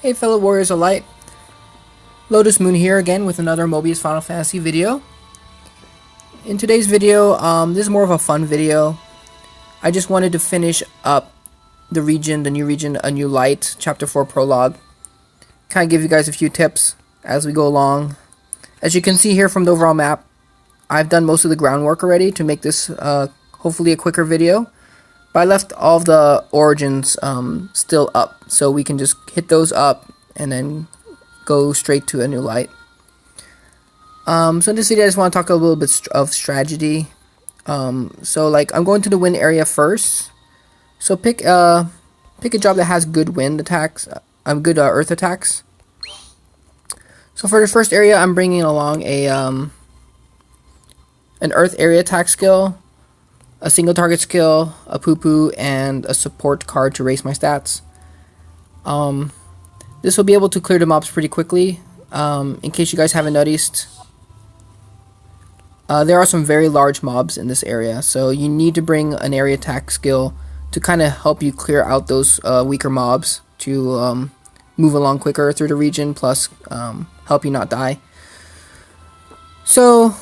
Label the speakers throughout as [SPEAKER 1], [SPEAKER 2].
[SPEAKER 1] Hey fellow warriors of light, Lotus Moon here again with another Mobius Final Fantasy video. In today's video, this is more of a fun video. I just wanted to finish up the new region, A New Light, Chapter 4 Prologue. Kind of give you guys a few tips as we go along. As you can see here from the overall map, I've done most of the groundwork already to make this hopefully a quicker video. But I left all of the origins still up, so we can just hit those up and then go straight to A New Light. So in this video I just want to talk a little bit of strategy. So like I'm going to the wind area first. So pick a job that has good wind attacks, good earth attacks. So for the first area I'm bringing along an earth area attack skill, a single target skill, a poo-poo, and a support card to raise my stats. This will be able to clear the mobs pretty quickly. In case you guys haven't noticed, there are some very large mobs in this area, so you need to bring an area attack skill to kind of help you clear out those weaker mobs to move along quicker through the region, plus help you not die. So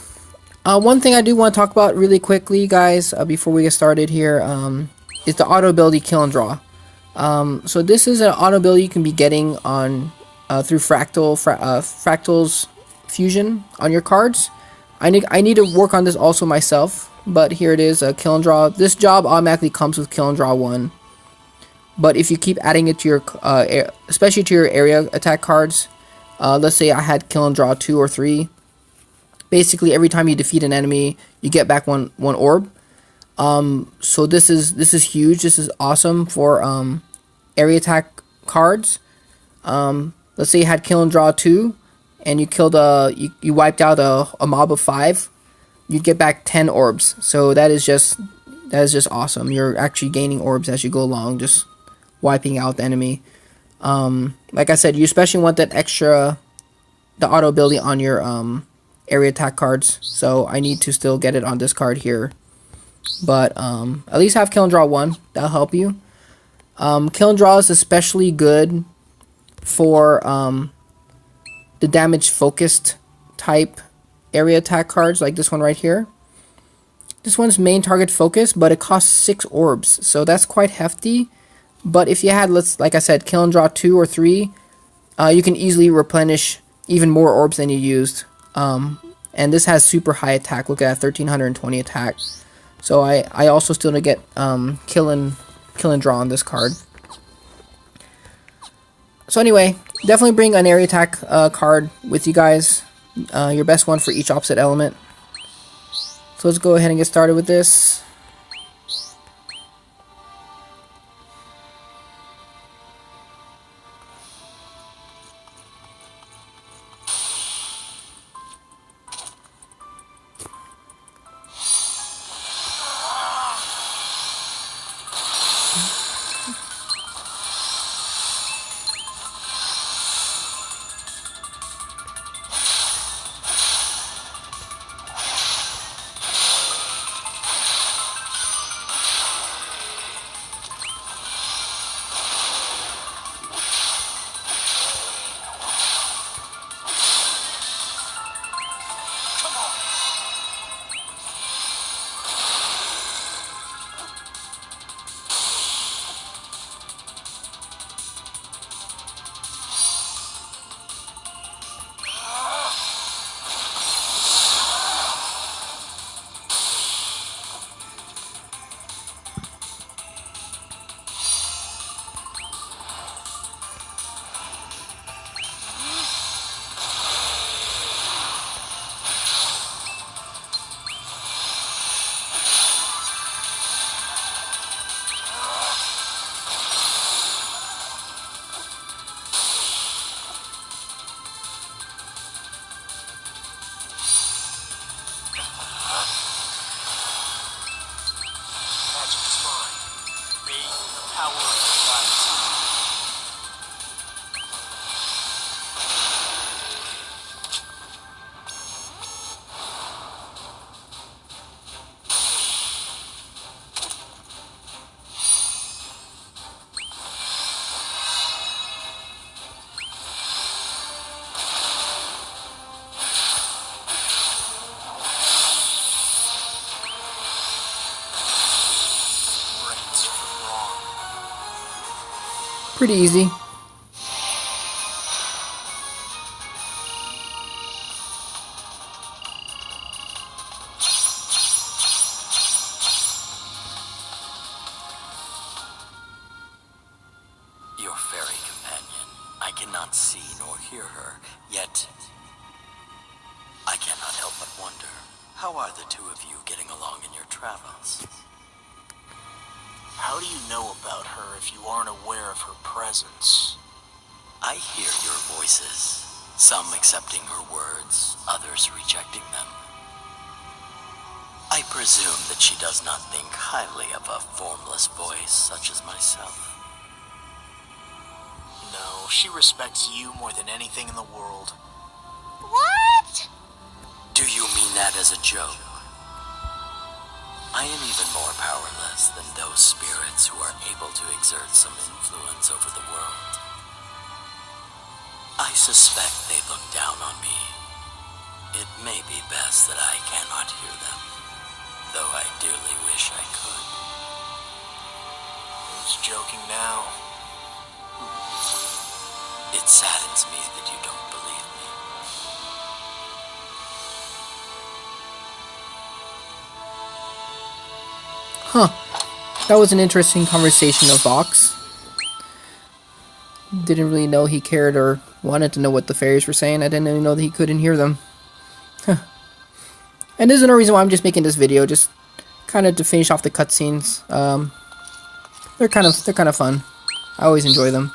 [SPEAKER 1] one thing I do want to talk about really quickly, guys, before we get started here, is the auto ability Kill and Draw. So this is an auto ability you can be getting on through Fractal's fusion on your cards. I need to work on this also myself, but here it is, Kill and Draw. This job automatically comes with Kill and Draw 1, but if you keep adding it to your, especially to your area attack cards, let's say I had Kill and Draw 2 or 3. Basically, every time you defeat an enemy, you get back one orb. So this is huge. This is awesome for area attack cards. Let's say you had Kill and Draw 2, and you killed you wiped out a mob of 5. You'd get back 10 orbs. So that is just awesome. You're actually gaining orbs as you go along, just wiping out the enemy. Like I said, you especially want that the auto ability on your area attack cards, so I need to still get it on this card here, but at least have Kill and Draw 1. That'll help you. Kill and Draw is especially good for the damage focused type area attack cards, like this one right here. This one's main target focus, but it costs 6 orbs, so that's quite hefty. But if you had, like I said, Kill and Draw 2 or 3, you can easily replenish even more orbs than you used. And this has super high attack. Look at that, 1320 attack. So I also still need to get kill and draw on this card. So anyway, definitely bring an area attack card with you guys. Your best one for each opposite element. So let's go ahead and get started with this. Pretty easy.
[SPEAKER 2] Your fairy companion. I cannot see nor hear her, yet I cannot help but wonder, how are the two of you getting along in your travels?
[SPEAKER 3] How do you know about her if you aren't aware of her presence?
[SPEAKER 2] I hear your voices, some accepting her words, others rejecting them. I presume that she does not think highly of a formless voice such as myself.
[SPEAKER 3] No, she respects you more than anything in the world.
[SPEAKER 4] What?
[SPEAKER 2] Do you mean that as a joke? I am even more powerless than those spirits who are able to exert some influence over the world. I suspect they look down on me. It may be best that I cannot hear them, though I dearly wish I could.
[SPEAKER 3] Who's joking now?
[SPEAKER 2] It saddens me that you don't believe me.
[SPEAKER 1] Huh. That was an interesting conversation of Vox. Didn't really know he cared or wanted to know what the fairies were saying. I didn't even know that he couldn't hear them. And there's no reason why I'm just making this video, just kind of to finish off the cutscenes. They're kind of fun. I always enjoy them.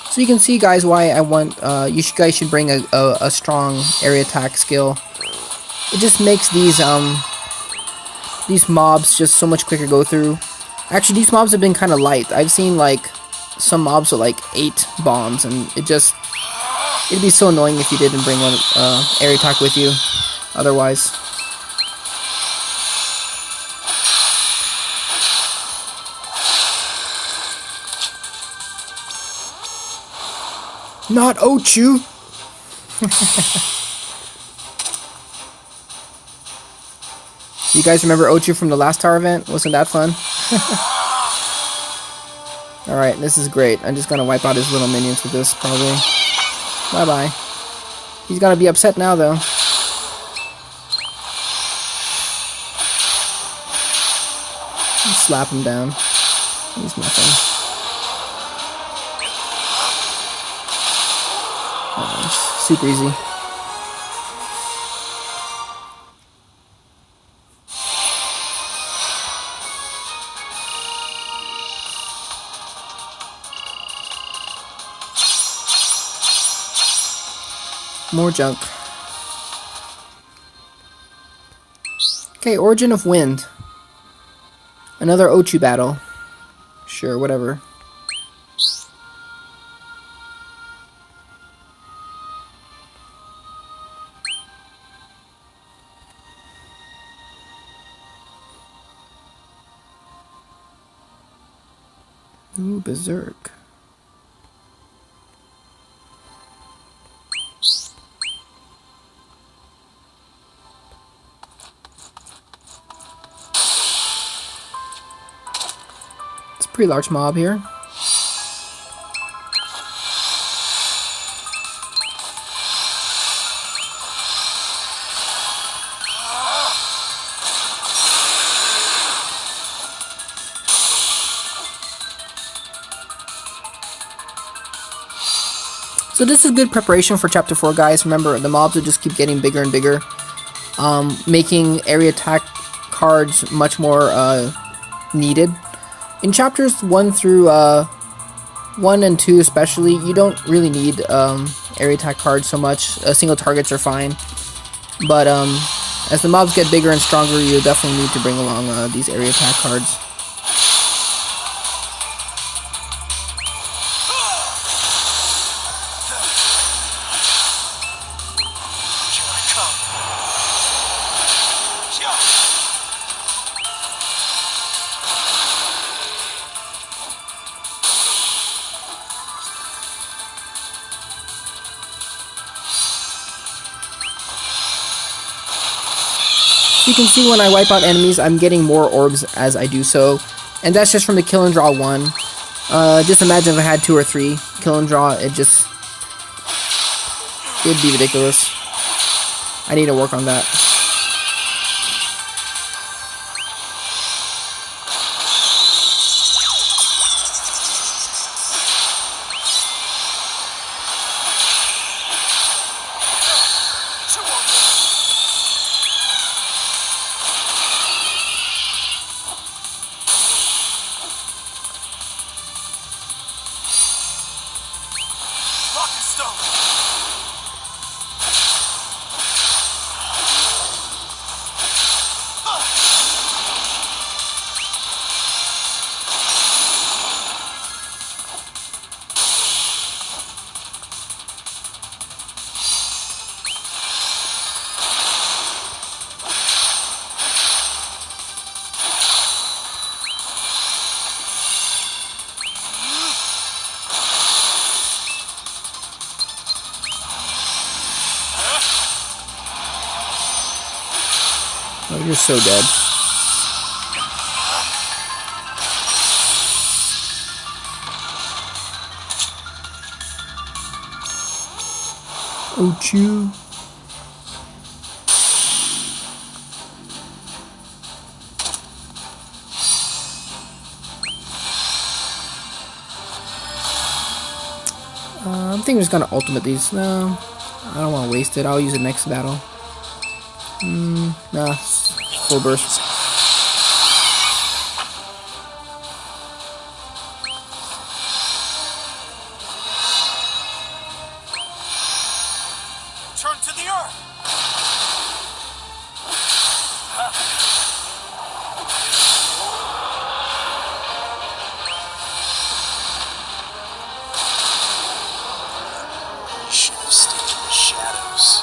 [SPEAKER 1] So you can see, guys, why I want you guys should bring a strong area attack skill. It just makes these mobs just so much quicker go through. Actually, these mobs have been kind of light. I've seen like some mobs with like 8 bombs, and it'd be so annoying if you didn't bring one area attack with you. Otherwise. Not Ochu! You guys remember Ochu from the last tower event? Wasn't that fun? Alright, this is great. I'm just gonna wipe out his little minions with this, probably. Bye-bye. He's gonna be upset now, though. Slap him down. He's nothing. Super easy. More junk. Okay, Origin of Wind. Another Ochu battle. Sure, whatever. Ooh, Berserk. It's a pretty large mob here. So this is good preparation for Chapter 4, guys. Remember, the mobs will just keep getting bigger and bigger, making area attack cards much more needed. In Chapters 1 through 1 and 2 especially, you don't really need area attack cards so much. Single targets are fine. But as the mobs get bigger and stronger, you'll definitely need to bring along these area attack cards. You can see when I wipe out enemies, I'm getting more orbs as I do so, and that's just from the kill and draw one. Just imagine if I had 2 or 3 kill and draw, it'd be ridiculous. I need to work on that. Oh, you're so dead. Oh, chew. I'm thinking I'm just gonna ultimate these. No, I don't want to waste it. I'll use it next battle. Nah, full burst.
[SPEAKER 3] Turn to the earth. Should have stayed in the shadows.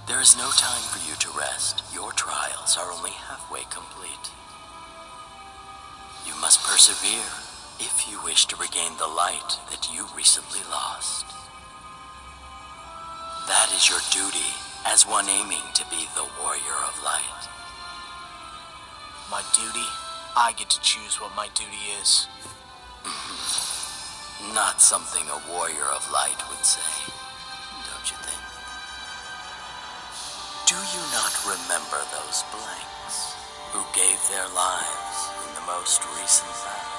[SPEAKER 2] There is no time for you to rest. Your trials are only halfway complete. You must persevere if you wish to regain the light that you recently lost. That is your duty as one aiming to be the warrior of light.
[SPEAKER 3] My duty? I get to choose what my duty is.
[SPEAKER 2] Not something a warrior of light would say, don't you think? Do you not remember those blanks who gave their lives in the most recent battle?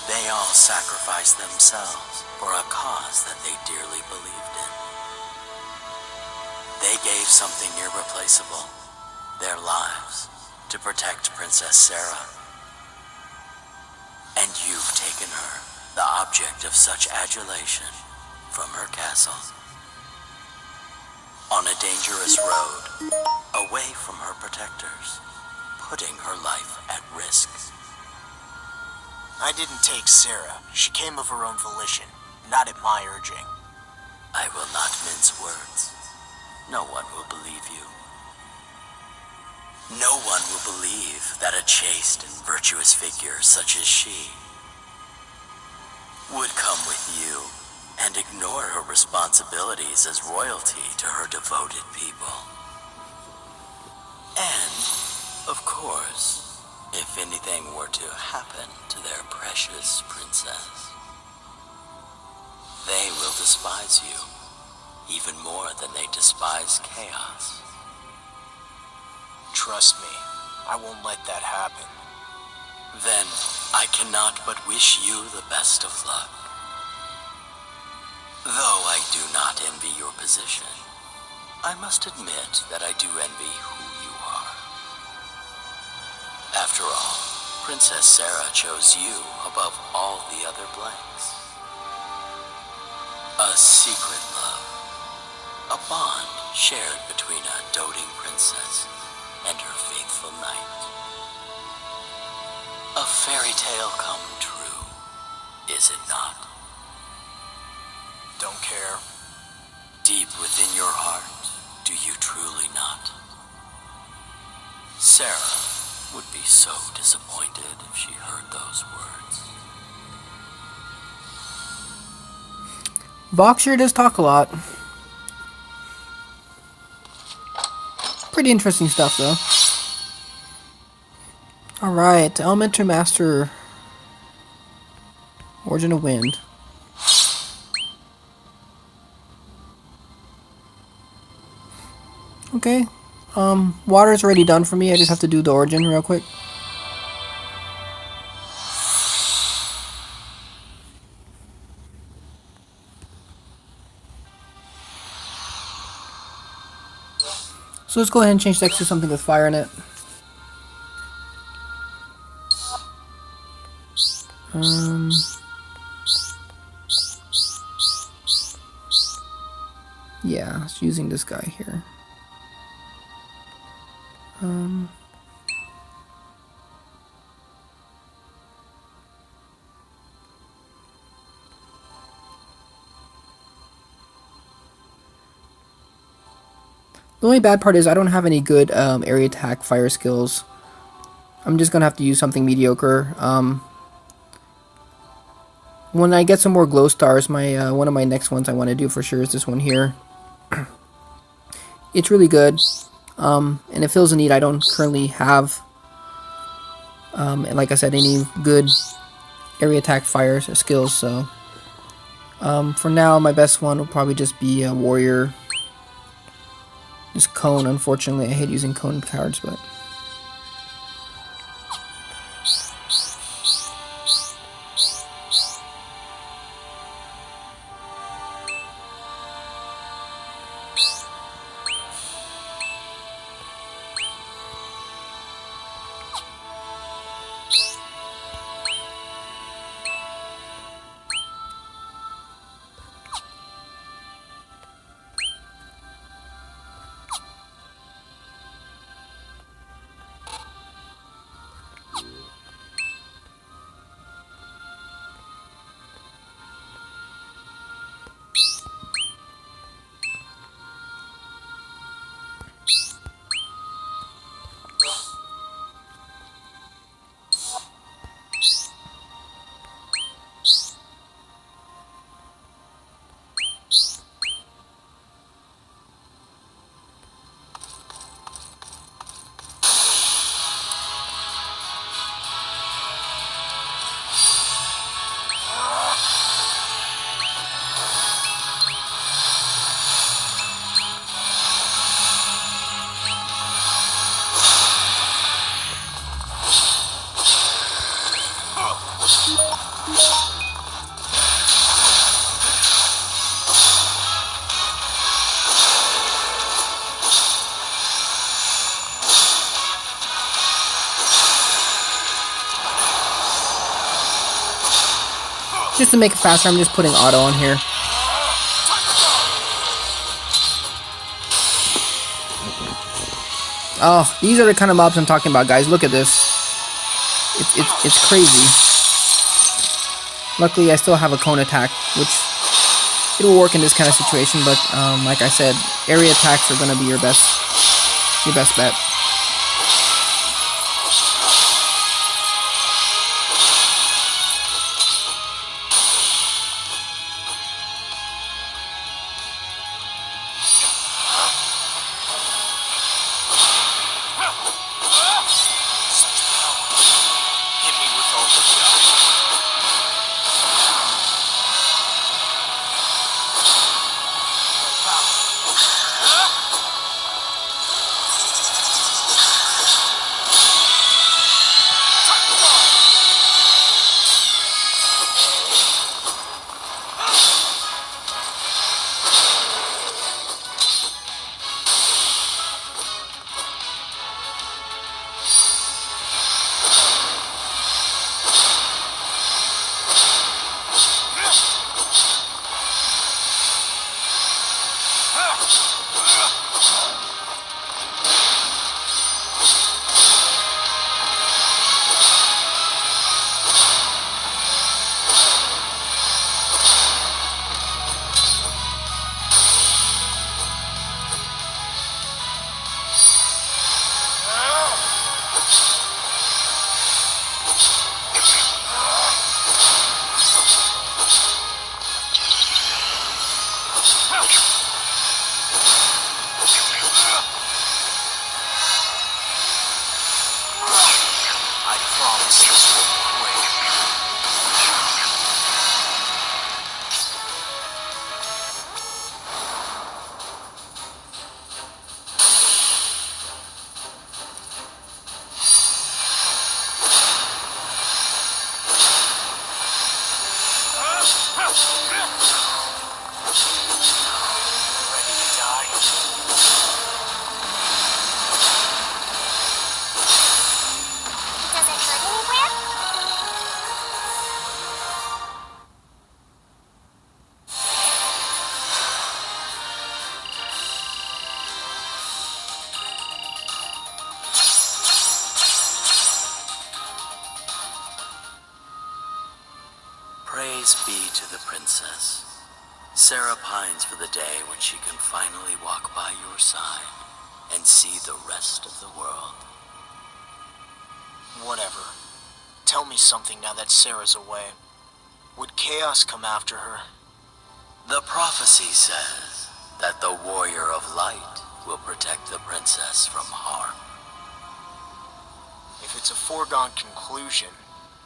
[SPEAKER 2] They all sacrificed themselves for a cause that they dearly believed in. They gave something irreplaceable, their lives, to protect Princess Sarah. And you've taken her, the object of such adulation, from her castle. On a dangerous road, away from her protectors, putting her life at risk.
[SPEAKER 3] I didn't take Sarah. She came of her own volition, not at my urging.
[SPEAKER 2] I will not mince words. No one will believe you. No one will believe that a chaste and virtuous figure such as she would come with you and ignore her responsibilities as royalty to her devoted people. And, of course, anything were to happen to their precious princess, they will despise you, even more than they despise chaos.
[SPEAKER 3] Trust me, I won't let that happen.
[SPEAKER 2] Then, I cannot but wish you the best of luck. Though I do not envy your position, I must admit that I do envy who you are. After all, Princess Sarah chose you above all the other blanks. A secret love, a bond shared between a doting princess and her faithful knight. A fairy tale come true, is it not?
[SPEAKER 3] Don't care.
[SPEAKER 2] Deep within your heart, do you truly not? Sarah would be so disappointed if she heard those words.
[SPEAKER 1] Vox sure does talk a lot. Pretty interesting stuff, though. Alright, Elemental Master. Origin of Wind. Okay. Water's already done for me. I just have to do the origin real quick. So let's go ahead and change text to something with fire in it. Yeah, it's using this guy here. The only bad part is I don't have any good area attack fire skills. I'm just gonna have to use something mediocre. When I get some more glow stars, my one of my next ones I want to do for sure is this one here. It's really good, and it fills a need I don't currently have. And like I said, any good area attack fire skills. So for now, my best one will probably just be a warrior. Just cone. Unfortunately, I hate using cone cards, but. Just to make it faster, I'm just putting auto on here. Oh, these are the kind of mobs I'm talking about, guys. Look at this. It's crazy. Luckily, I still have a cone attack, which it will work in this kind of situation. But like I said, area attacks are gonna be your best bet.
[SPEAKER 2] Praise be to the princess. Sarah pines for the day when she can finally walk by your side and see the rest of the world.
[SPEAKER 3] Whatever. Tell me something now that Sarah's away. Would chaos come after her?
[SPEAKER 2] The prophecy says that the warrior of light will protect the princess from harm.
[SPEAKER 3] If it's a foregone conclusion,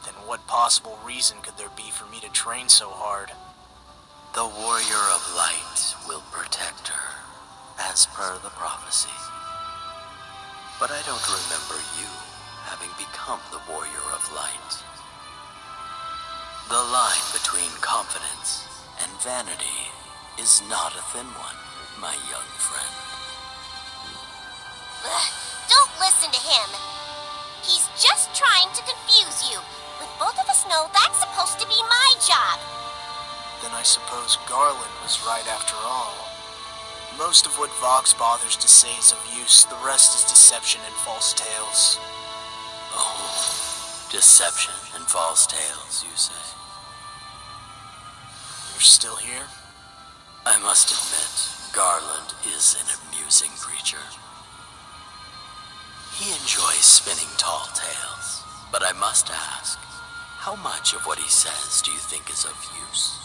[SPEAKER 3] then what possible reason could there be for me to train so hard?
[SPEAKER 2] The warrior of light will protect her, as per the prophecy. But I don't remember you having become the warrior of light. The line between confidence and vanity is not a thin one, my young friend.
[SPEAKER 4] Ugh, don't listen to him. He's just trying to confuse you. But both of us know that's supposed to be my job.
[SPEAKER 3] Then I suppose Garland was right after all. Most of what Vox bothers to say is of use, the rest is deception and false tales.
[SPEAKER 2] Oh, deception and false tales, you say?
[SPEAKER 3] You're still here?
[SPEAKER 2] I must admit, Garland is an amusing creature. He enjoys spinning tall tales, but I must ask, how much of what he says do you think is of use?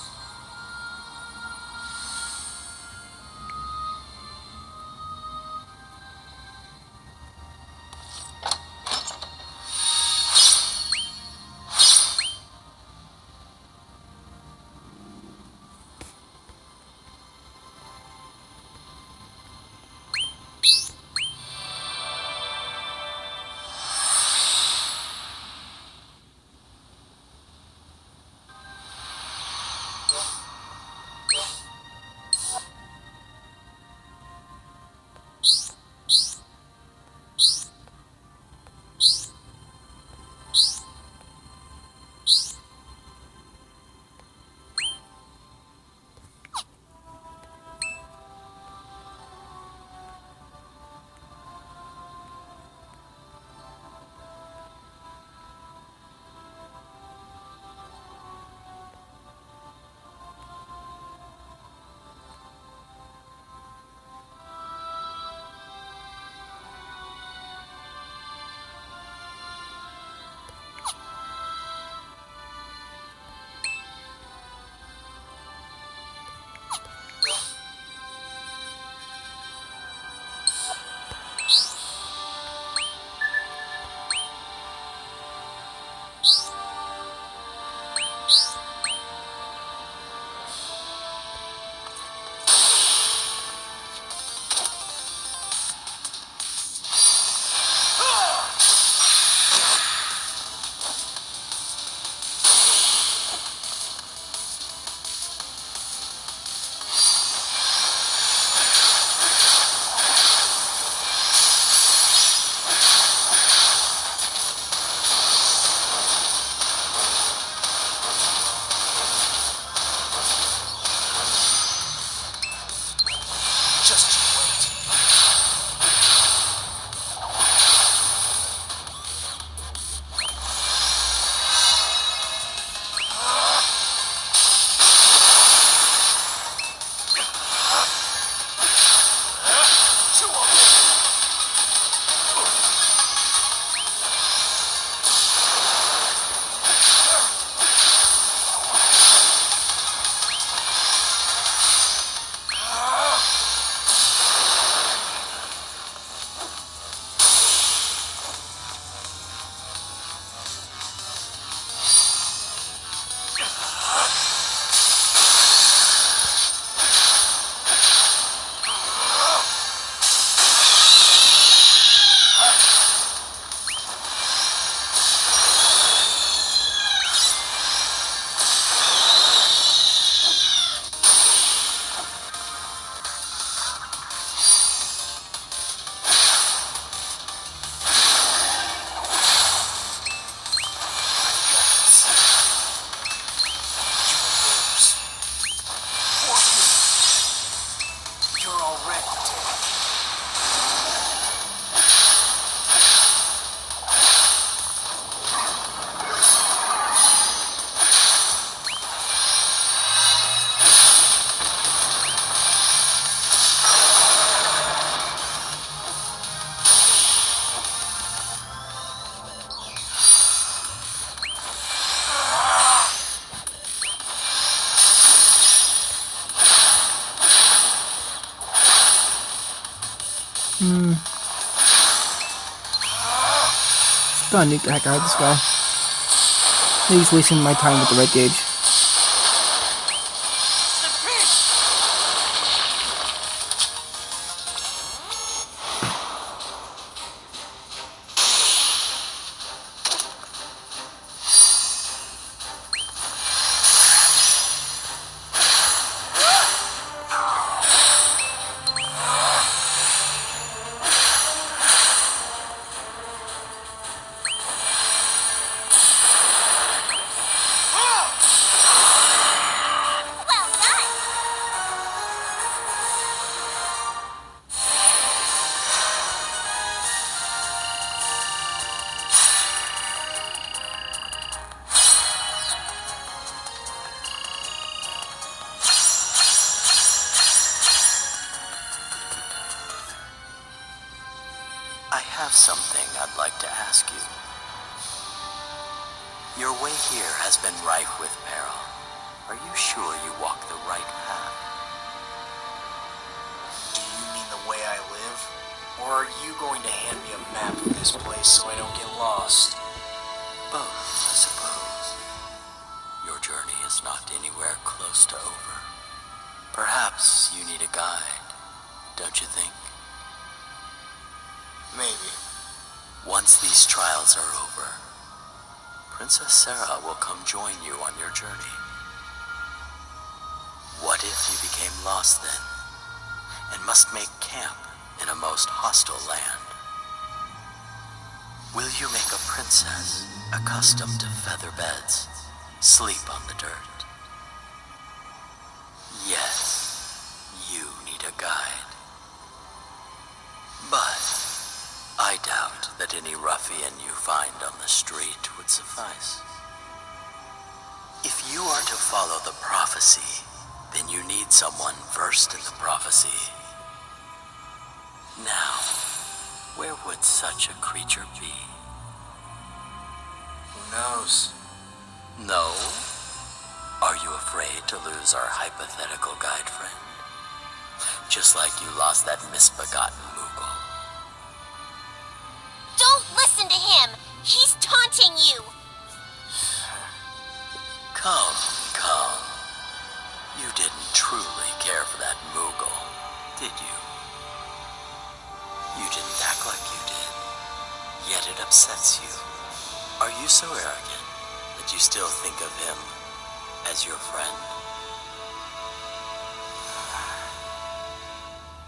[SPEAKER 1] Gotta nuke the heck out of this guy. He's wasting my time with the red gauge.
[SPEAKER 2] I have something I'd like to ask you. Your way here has been rife with peril. Are you sure you walk the right path?
[SPEAKER 3] Do you mean the way I live? Or are you going to hand me a map of this place so I don't get lost?
[SPEAKER 2] Both, I suppose. Your journey is not anywhere close to over. Perhaps you need a guide, don't you think?
[SPEAKER 3] Maybe.
[SPEAKER 2] Once these trials are over, Princess Sarah will come join you on your journey. What if you became lost then, and must make camp in a most hostile land? Will you make a princess accustomed to feather beds, sleep on the dirt? Yes, you need a guide. But I doubt that any ruffian you find on the street would suffice. If you are to follow the prophecy, then you need someone versed in the prophecy. Now, where would such a creature be?
[SPEAKER 3] Who knows?
[SPEAKER 2] No? Are you afraid to lose our hypothetical guide friend? Just like you lost that misbegotten Moogle.
[SPEAKER 4] Don't listen to him! He's taunting you!
[SPEAKER 2] Come, come. You didn't truly care for that Moogle, did you? You didn't act like you did, yet it upsets you. Are you so arrogant that you still think of him as your friend?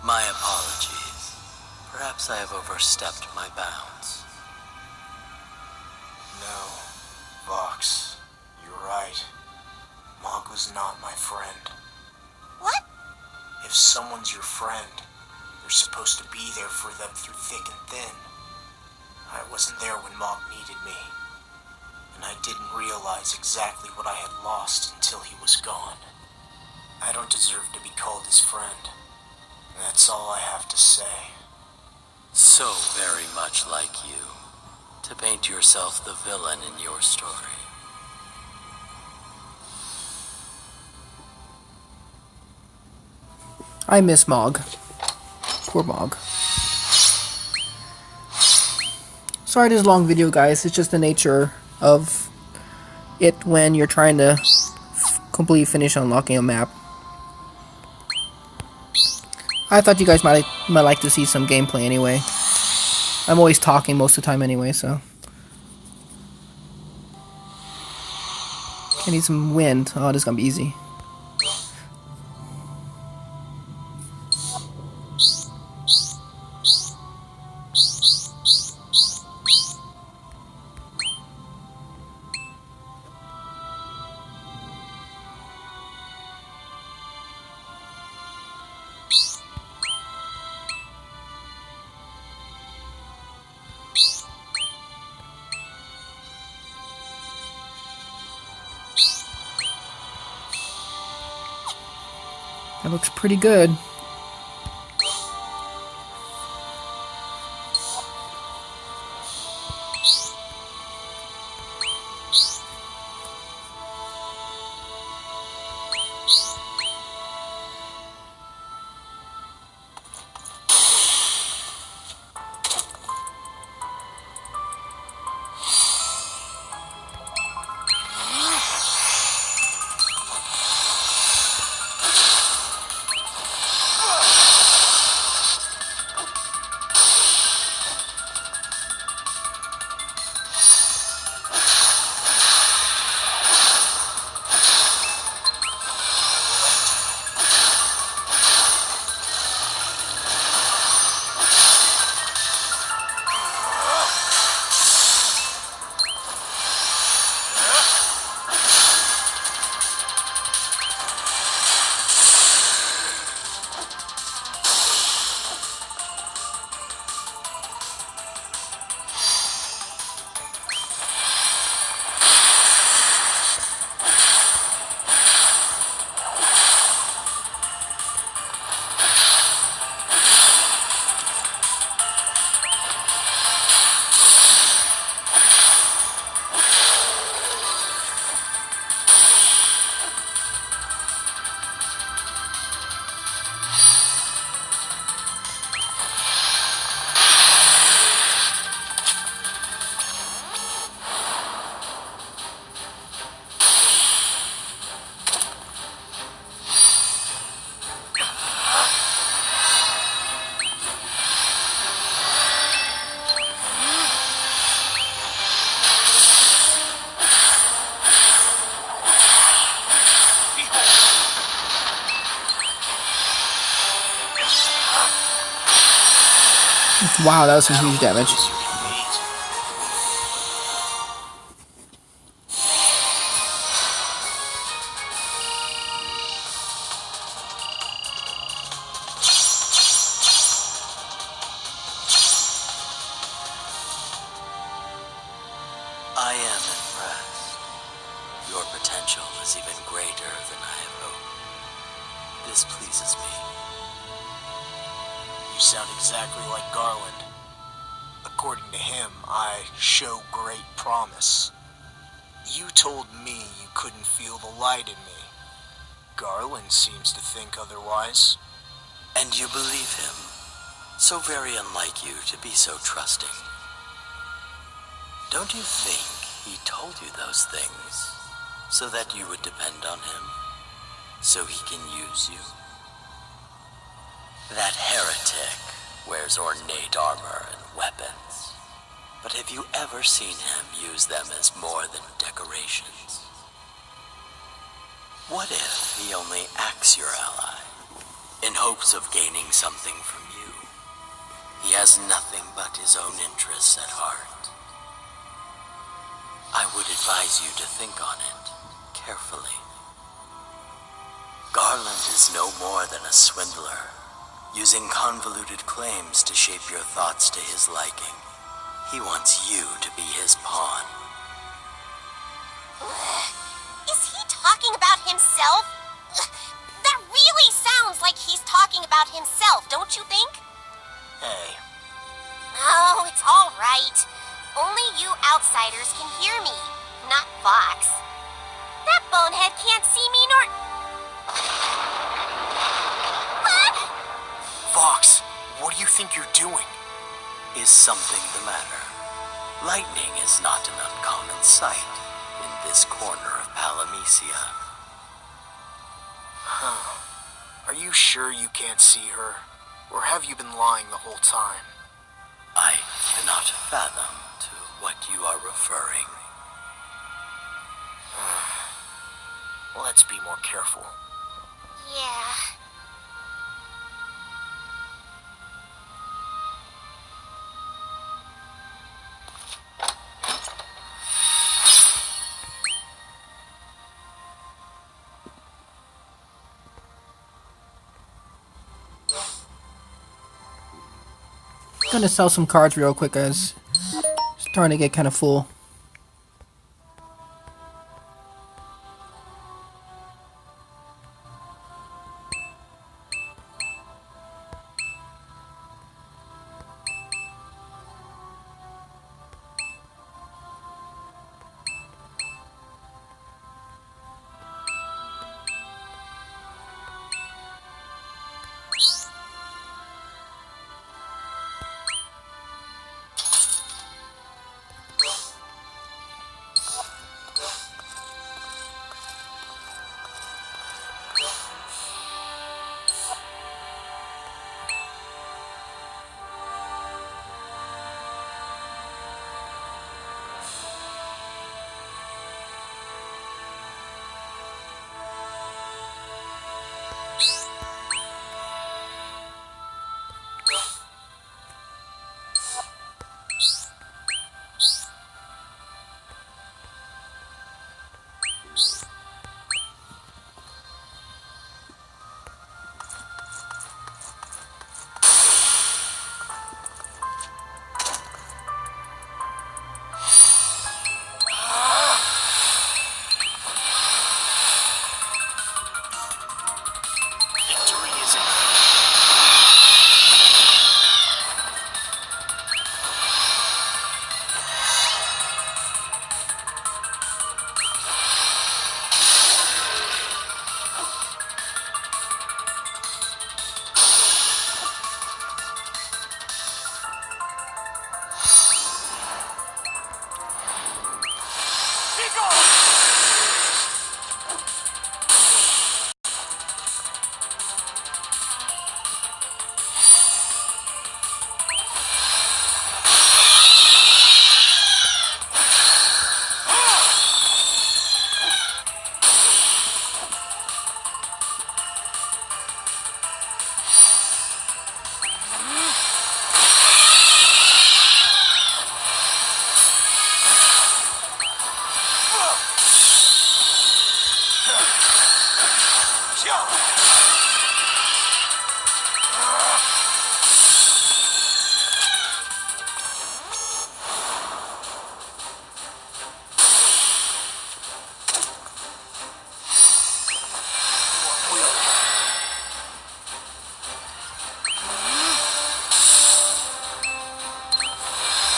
[SPEAKER 2] My apologies. Perhaps I have overstepped my bounds.
[SPEAKER 3] No, Vox, you're right. Mog was not my friend.
[SPEAKER 4] What?
[SPEAKER 3] If someone's your friend, you're supposed to be there for them through thick and thin. I wasn't there when Mog needed me, and I didn't realize exactly what I had lost until he was gone. I don't deserve to be called his friend. That's all I have to say.
[SPEAKER 2] So very much like you, to paint yourself the villain in your story.
[SPEAKER 1] I miss Mog. Poor Mog. Sorry this is a long video, guys. It's just the nature of it when you're trying to completely finish unlocking a map. I thought you guys might like to see some gameplay anyway. I'm always talking most of the time anyway, so. I need some wind. Oh, this is gonna be easy. That looks pretty good. Wow, that was some huge damage.
[SPEAKER 2] I am impressed. Your potential is even greater than I have hoped. This pleases me.
[SPEAKER 3] You sound exactly like Garland. According to him, I show great promise. You told me you couldn't feel the light in me. Garland seems to think otherwise.
[SPEAKER 2] And you believe him? So very unlike you to be so trusting. Don't you think he told you those things so that you would depend on him? So he can use you? That heretic wears ornate armor and weapons. But have you ever seen him use them as more than decorations? What if he only acts your ally, in hopes of gaining something from you? He has nothing but his own interests at heart. I would advise you to think on it carefully. Garland is no more than a swindler, using convoluted claims to shape your thoughts to his liking. He wants you to be his pawn.
[SPEAKER 4] Is he talking about himself? That really sounds like he's talking about himself, don't you think?
[SPEAKER 3] Hey,
[SPEAKER 4] Oh, it's all right. Only you outsiders can hear me, not Fox. That bonehead can't see me nor... What?
[SPEAKER 3] Fox, what do you think you're doing?
[SPEAKER 2] Is something the matter? Lightning is not an uncommon sight in this corner of Palamecia.
[SPEAKER 3] Are you sure you can't see her? Or have you been lying the whole time?
[SPEAKER 2] I cannot fathom to what you are referring.
[SPEAKER 3] Let's be more careful.
[SPEAKER 4] Yeah.
[SPEAKER 1] Gonna sell some cards real quick, guys. Starting to get kind of full.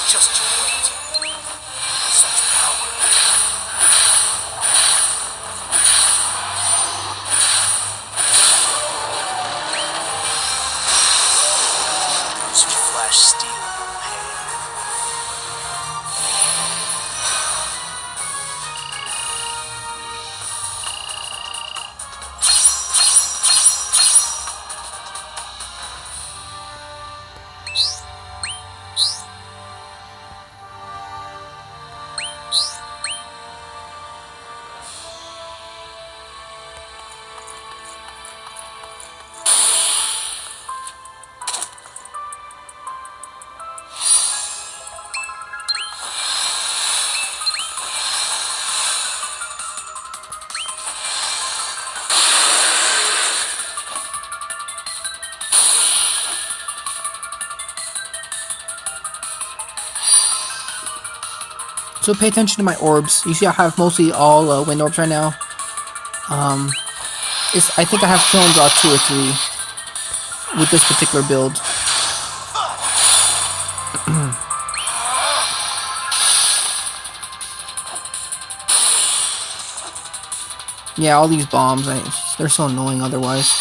[SPEAKER 3] Just you wait. Such power. Those who flash steel will pay.
[SPEAKER 1] So pay attention to my orbs. You see I have mostly all wind orbs right now. I think I have kill and draw 2 or 3 with this particular build. Yeah, all these bombs, they're so annoying otherwise.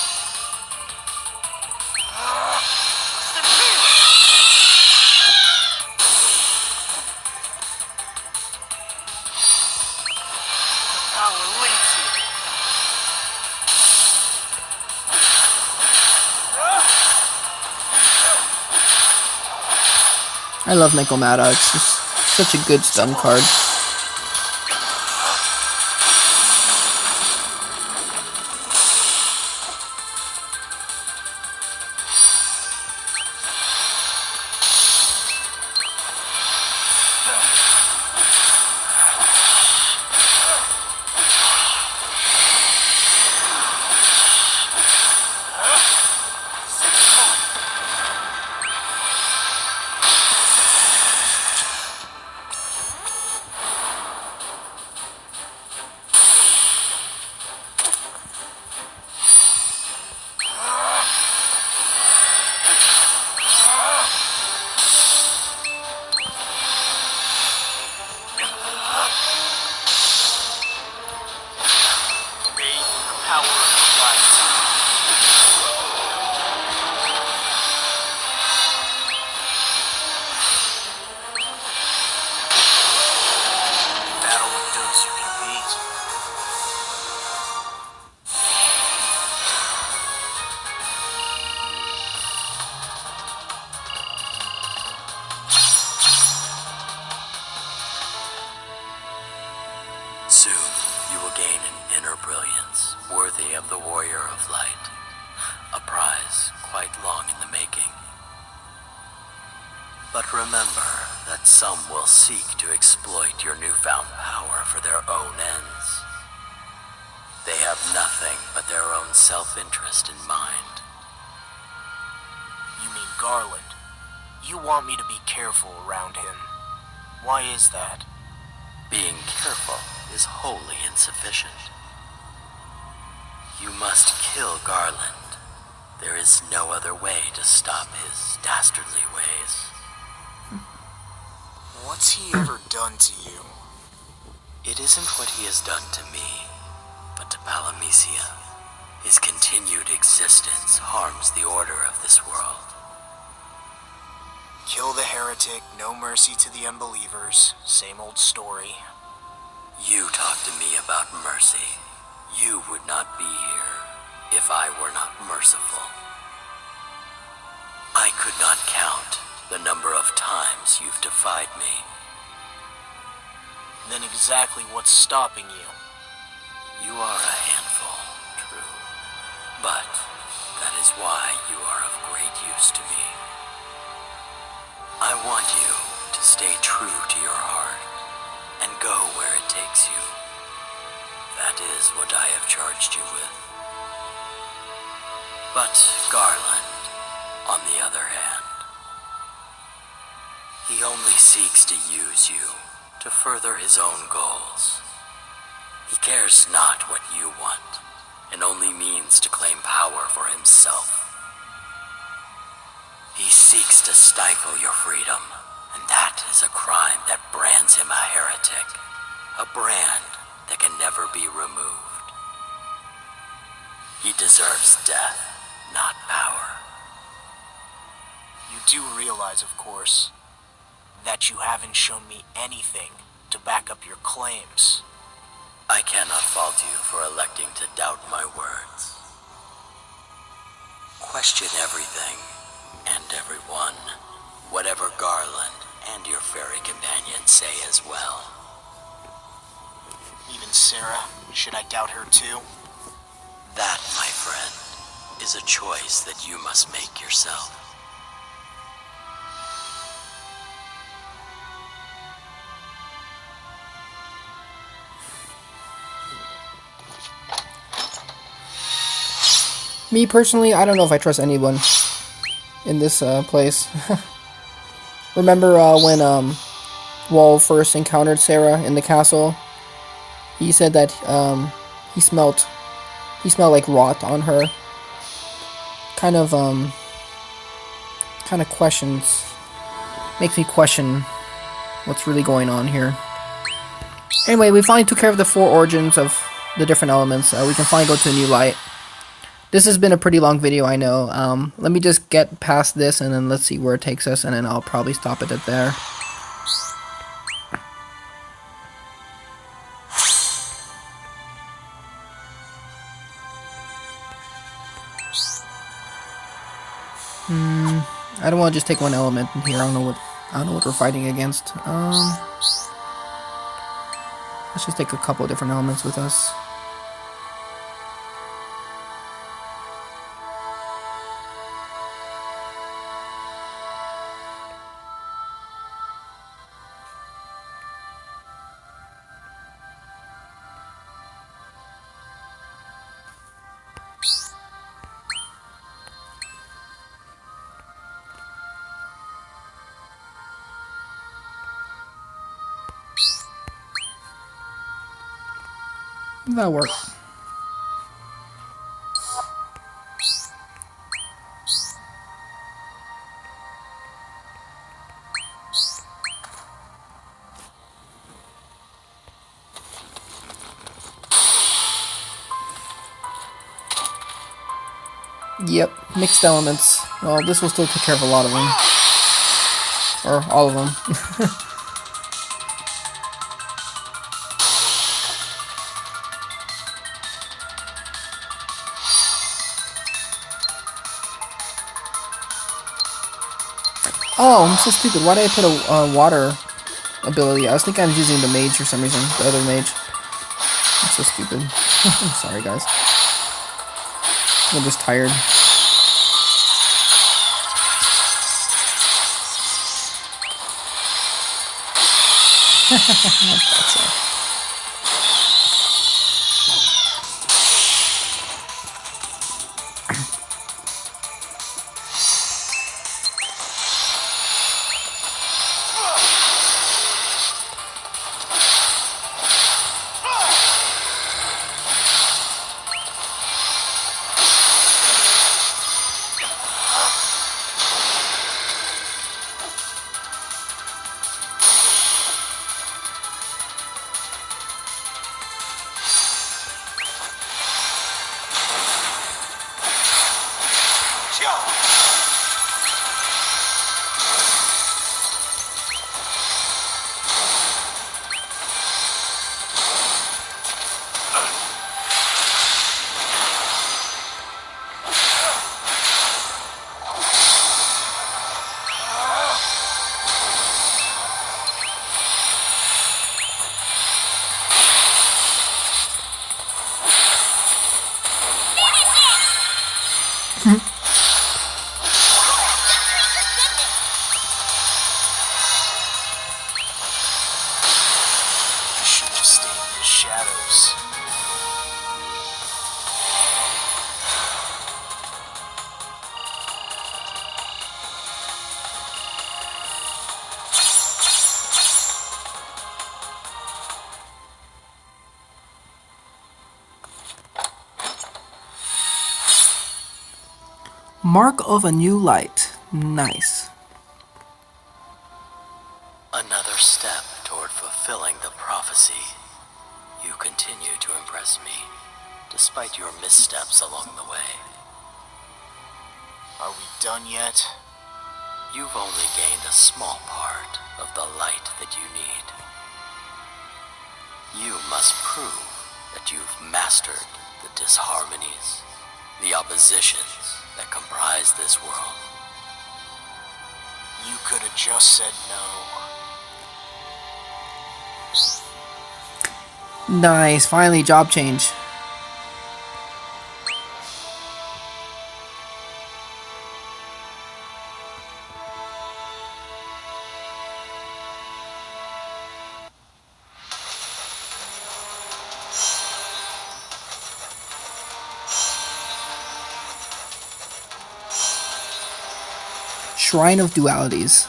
[SPEAKER 1] I love Nekomata, it's just such a good stun card.
[SPEAKER 2] Soon, you will gain an inner brilliance worthy of the Warrior of Light, a prize quite long in the making. But remember that some will seek to exploit your newfound power for their own ends. They have nothing but their own self-interest in mind.
[SPEAKER 3] You mean Garland? You want me to be careful around him. Why is that?
[SPEAKER 2] Being careful is wholly insufficient. You must kill Garland. There is no other way to stop his dastardly ways.
[SPEAKER 3] What's he ever done to you?
[SPEAKER 2] It isn't what he has done to me, but to Palamecia. His continued existence harms the order of this world.
[SPEAKER 3] Kill the heretic, no mercy to the unbelievers. Same old story.
[SPEAKER 2] You talk to me about mercy. You would not be here if I were not merciful. I could not count the number of times you've defied me.
[SPEAKER 3] Then exactly what's stopping you?
[SPEAKER 2] You are a handful, true. But that is why you are of great use to me. I want you to stay true to your heart and go where it takes you. That is what I have charged you with. But Garland, on the other hand, he only seeks to use you to further his own goals. He cares not what you want, and only means to claim power for himself. He seeks to stifle your freedom, and that is a crime that brands him a heretic, a brand that can never be removed. He deserves death, not power.
[SPEAKER 3] You do realize, of course, that you haven't shown me anything to back up your claims.
[SPEAKER 2] I cannot fault you for electing to doubt my words. Question everything and everyone, whatever Garland and your fairy companions say as well.
[SPEAKER 3] Even Sarah, should I doubt her too?
[SPEAKER 2] That, my friend, is a choice that you must make yourself.
[SPEAKER 1] Me personally, I don't know if I trust anyone in this place. Remember when Wall first encountered Sarah in the castle? He said that he smelled like rot on her. Kind of questions, makes me question what's really going on here. Anyway, we finally took care of the 4 origins of the different elements. We can finally go to a new light. This has been a pretty long video, I know. Let me just get past this and then let's see where it takes us, and then I'll probably stop it at there. I don't want to just take one element in here. I don't know what we're fighting against. Let's just take a couple of different elements with us. That'll work. Yep, mixed elements. Well, this will still take care of a lot of them. Or all of them. Oh, I'm so stupid. Why did I put a water ability? I was thinking I was using the mage for some reason. The other mage. I'm so stupid. I'm sorry, guys. I'm just tired. That's it. Mark of a new light. Nice.
[SPEAKER 2] Another step toward fulfilling the prophecy. You continue to impress me, despite your missteps along the way.
[SPEAKER 3] Are we done yet?
[SPEAKER 2] You've only gained a small part of the light that you need. You must prove that you've mastered the disharmonies, the oppositions that comprise this world.
[SPEAKER 3] You could have just said no.
[SPEAKER 1] Nice, finally job change. Shrine of Dualities.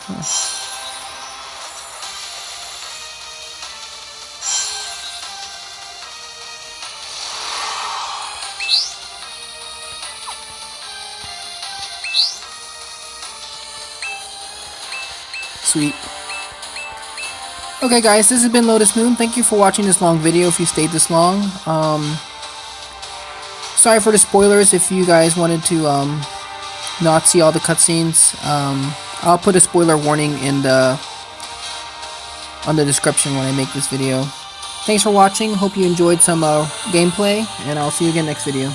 [SPEAKER 1] Sweet. Okay guys, this has been Lotus Moon. Thank you for watching this long video if you stayed this long. Sorry for the spoilers if you guys wanted to not see all the cutscenes. I'll put a spoiler warning in the description when I make this video. Thanks for watching. Hope you enjoyed some gameplay, and I'll see you again next video.